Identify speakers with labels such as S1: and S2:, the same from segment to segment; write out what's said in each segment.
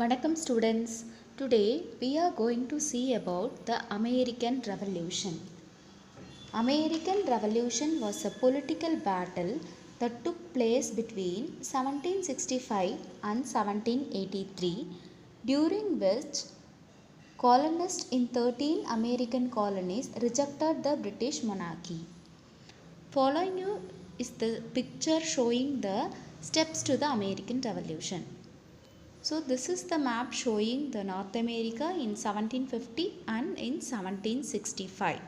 S1: Vanakkam students, today we are going to see about the American Revolution. American Revolution was a political battle that took place between 1765 and 1783, during which colonists in 13 American colonies rejected the British monarchy. Following you is the picture showing the steps to the American Revolution. So this is the map showing the North America in 1750 and in 1765.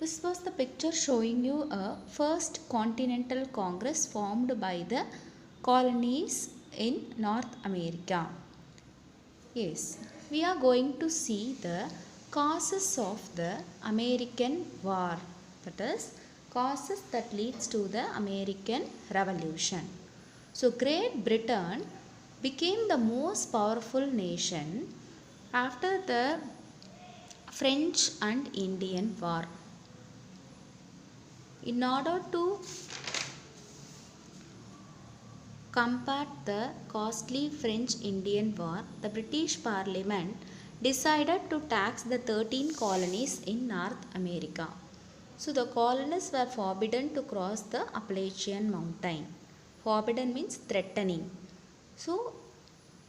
S1: This was the picture showing you a first continental congress formed by the colonies in North America. Yes, we are going to see the causes of the American war, that is causes that leads to the American Revolution. So Great Britain became the most powerful nation after the French and Indian War. In order to combat the costly French-Indian War, the British Parliament decided to tax the 13 colonies in North America. So the colonists were forbidden to cross the Appalachian Mountain. Forbidden means threatening. So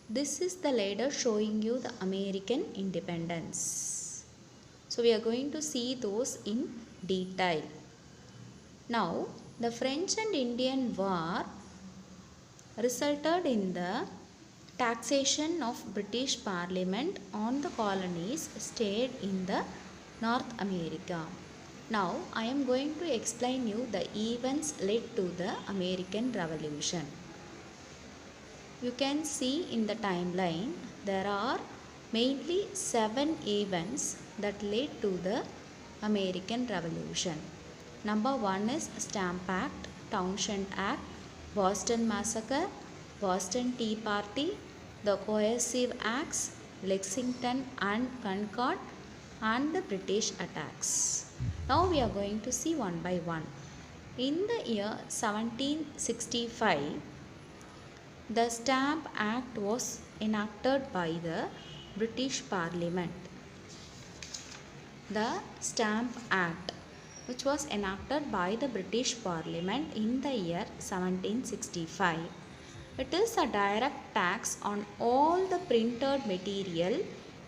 S1: this is the ladder showing you the American independence. So we are going to see those in detail. Now the French and Indian War resulted in the taxation of British Parliament on the colonies stayed in the North America. Now I am going to explain you the events led to the American Revolution. You can see in the timeline there are mainly 7 events that led to the American Revolution. Number 1 is Stamp Act, Townshend Act, Boston Massacre, Boston Tea Party, the Coercive Acts, Lexington and Concord, and the British attacks. Now we are going to see one by one. In the year 1765, the Stamp Act was enacted by the British Parliament. The Stamp Act, which was enacted by the British Parliament in the year 1765. It is a direct tax on all the printed material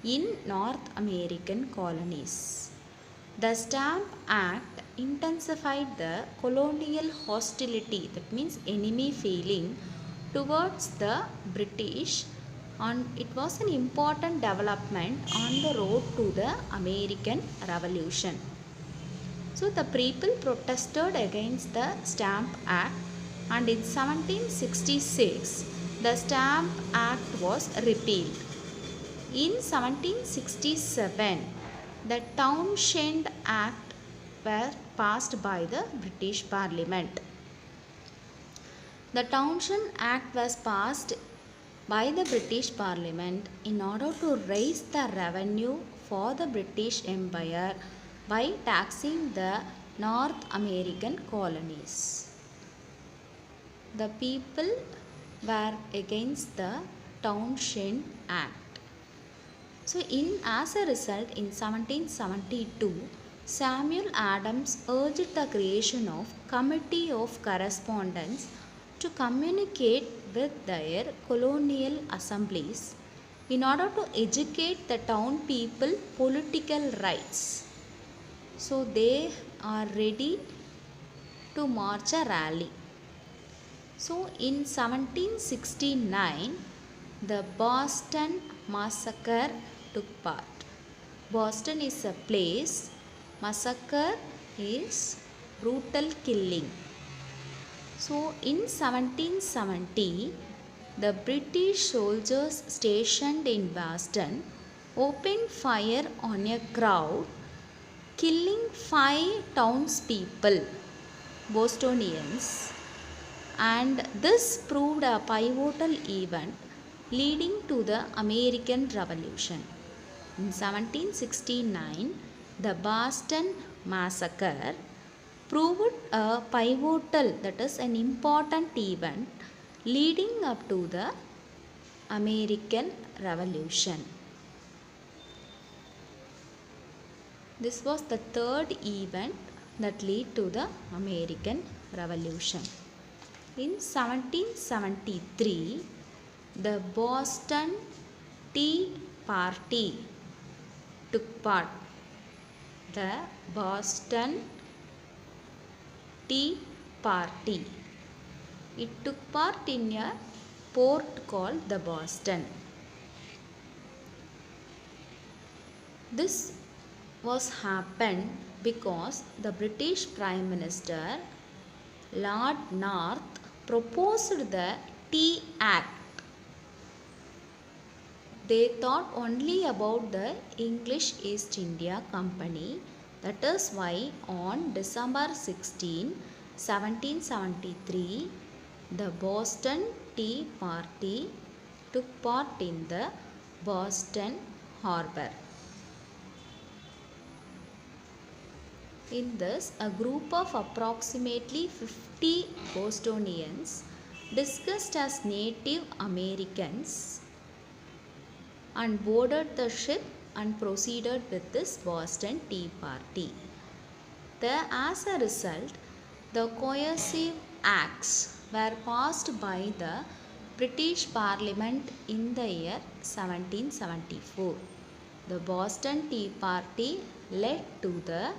S1: in North American colonies. The Stamp Act intensified the colonial hostility, that means enemy feeling, towards the British, and it was an important development on the road to the American Revolution. So the people protested against the Stamp Act, and in 1766 the Stamp Act was repealed. In 1767 the Townshend Act were passed by the British Parliament. The Townshend Act was passed by the British Parliament in order to raise the revenue for the British Empire by taxing the North American colonies. The people were against the Townshend Act. So as a result, in 1772, Samuel Adams urged the creation of Committee of Correspondence to communicate with their colonial assemblies in order to educate the town people political rights. So they are ready to march a rally. So in 1769, the Boston Massacre took part. Boston is a place, massacre is brutal killing. So in 1770, the British soldiers stationed in Boston opened fire on a crowd, killing 5 townspeople, Bostonians, and this proved a pivotal event leading to the American Revolution. In 1769, the Boston Massacre proved a pivotal, that is an important event leading up to the American Revolution. This was the third event that led to the American Revolution. In 1773, the Boston Tea Party took part. The Boston Tea Party. It took part in a port called the Boston. This was happened because the British Prime Minister Lord North proposed the Tea Act. They thought only about the English East India Company. That is why on December 16, 1773, the Boston Tea Party took part in the Boston Harbor. In this, a group of approximately 50 Bostonians, disguised as Native Americans, and boarded the ship and proceeded with this Boston Tea Party. As a result, the coercive acts were passed by the British Parliament in the year 1774. The Boston Tea Party led to the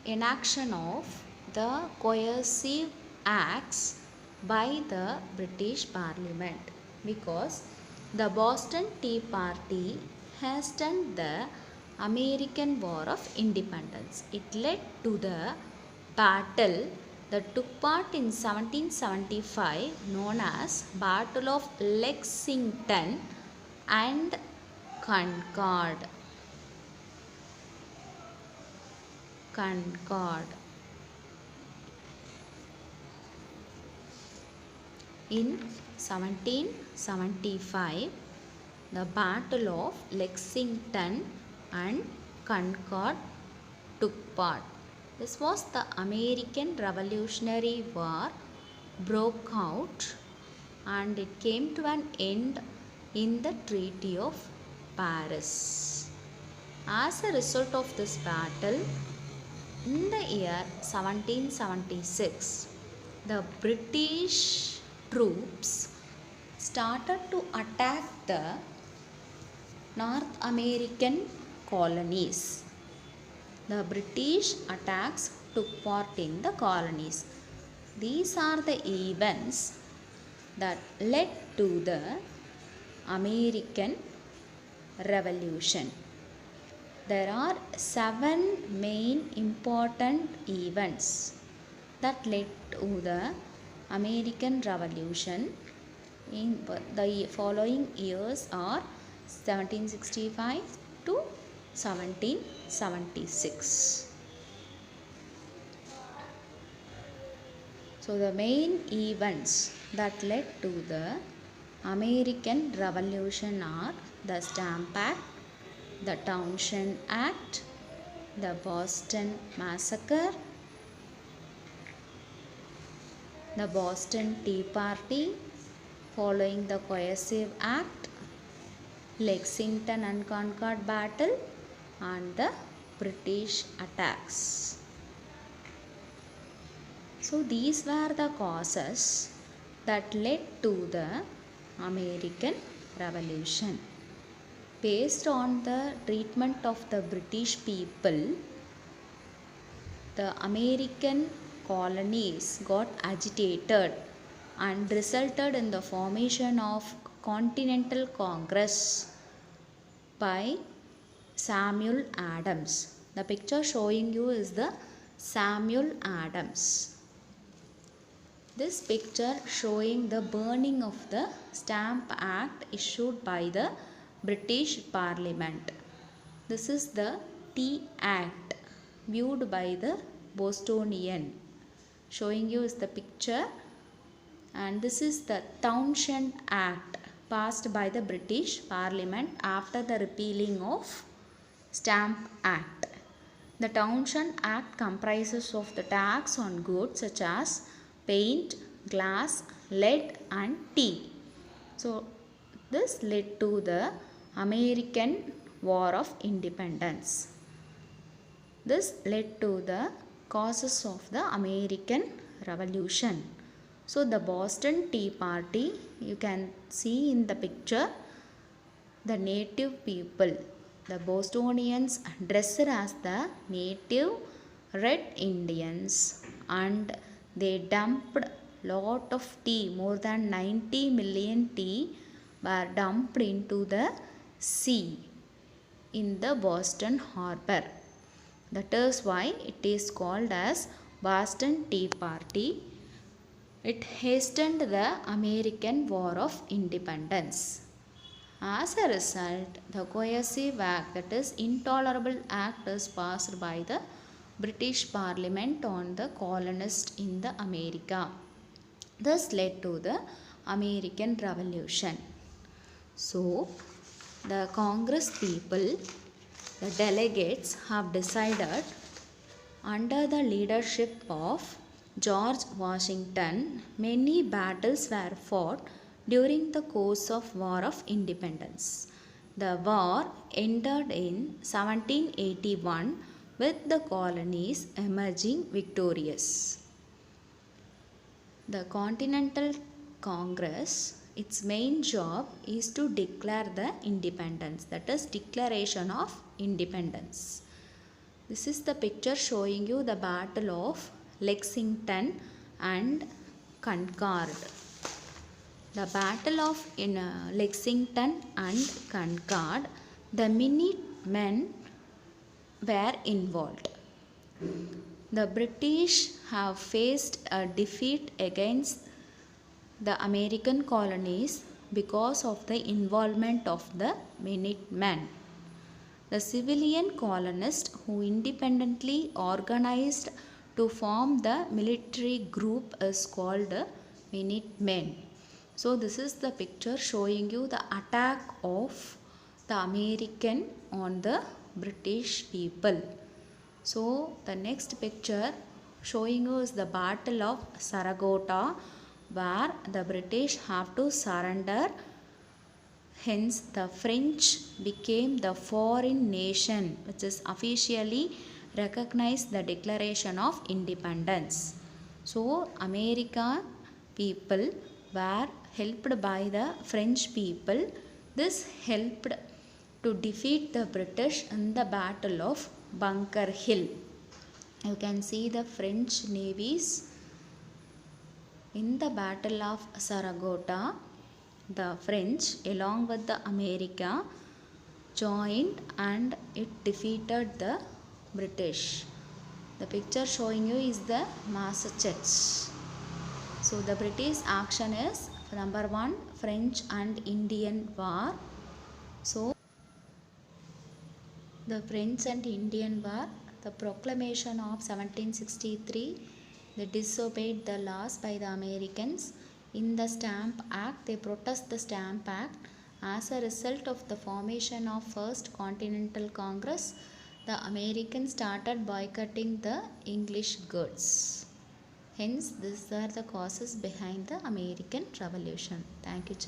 S1: enaction of the coercive acts by the British Parliament, because the Boston Tea Party hastened the American War of Independence. It led to the battle that took part in 1775, known as Battle of Lexington and Concord. In 1775, the Battle of Lexington and Concord took part. This was the American Revolutionary War broke out, and it came to an end in the Treaty of Paris. As a result of this battle, in the year 1776, the British troops started to attack the North American colonies. The British attacks took part in the colonies. These are the events that led to the American Revolution. There are 7 main important events that led to the American Revolution. In the following years are 1765 to 1776. So the main events that led to the American Revolution are the Stamp Act, the Townshend Act, the Boston Massacre, the Boston Tea Party following the Coercive Act, Lexington and Concord Battle, and the British attacks. So these were the causes that led to the American Revolution. Based on the treatment of the British people, the American colonies got agitated and resulted in the formation of Continental Congress by Samuel Adams. The picture showing you is the Samuel Adams. This picture showing the burning of the Stamp Act issued by the British Parliament. This is the Tea Act viewed by the Bostonian. Showing you is the picture, and this is the Townshend Act passed by the British Parliament after the repealing of Stamp Act. The Townshend Act comprises of the tax on goods such as paint, glass, lead and tea. So this led to the American War of Independence. This led to the causes of the American Revolution. So the Boston Tea Party, you can see in the picture, the native people, the Bostonians dressed as the native Red Indians, and they dumped lot of tea, more than 90 million tea were dumped into the sea in the Boston Harbor. That is why it is called as Boston Tea Party. It hastened the American War of Independence. As a result, the Coercive Act, that is Intolerable Act, is passed by the British Parliament on the colonists in the America. This led to the American Revolution. So, the Congress people, the delegates, have decided, under the leadership of George Washington, many battles were fought during the course of War of Independence. The war ended in 1781 with the colonies emerging victorious. The Continental Congress, its main job is to declare the independence, that is Declaration of Independence. This is the picture showing you the Battle of Lexington and Concord. The Battle of Lexington and Concord, the Minutemen were involved. The British have faced a defeat against the American colonies because of the involvement of the Minutemen. The civilian colonists who independently organized to form the military group is called Minutemen. So this is the picture showing you the attack of the American on the British people. So the next picture showing you is the Battle of Saratoga, where the British have to surrender. Hence the French became the foreign nation which is officially recognized the Declaration of Independence. So American people were helped by the French people. This helped to defeat the British in the Battle of Bunker Hill. You can see the French navies in the Battle of Saratoga. The French along with the America joined and it defeated the British. The picture showing you is the Massachusetts. So the British action is number 1, French and Indian War. So the French and Indian War, the proclamation of 1763, they disobeyed the laws by the Americans. In the Stamp Act, they protest the Stamp Act. As a result of the formation of First Continental Congress, the Americans started boycotting the English goods. Hence, these are the causes behind the American Revolution. Thank you, children.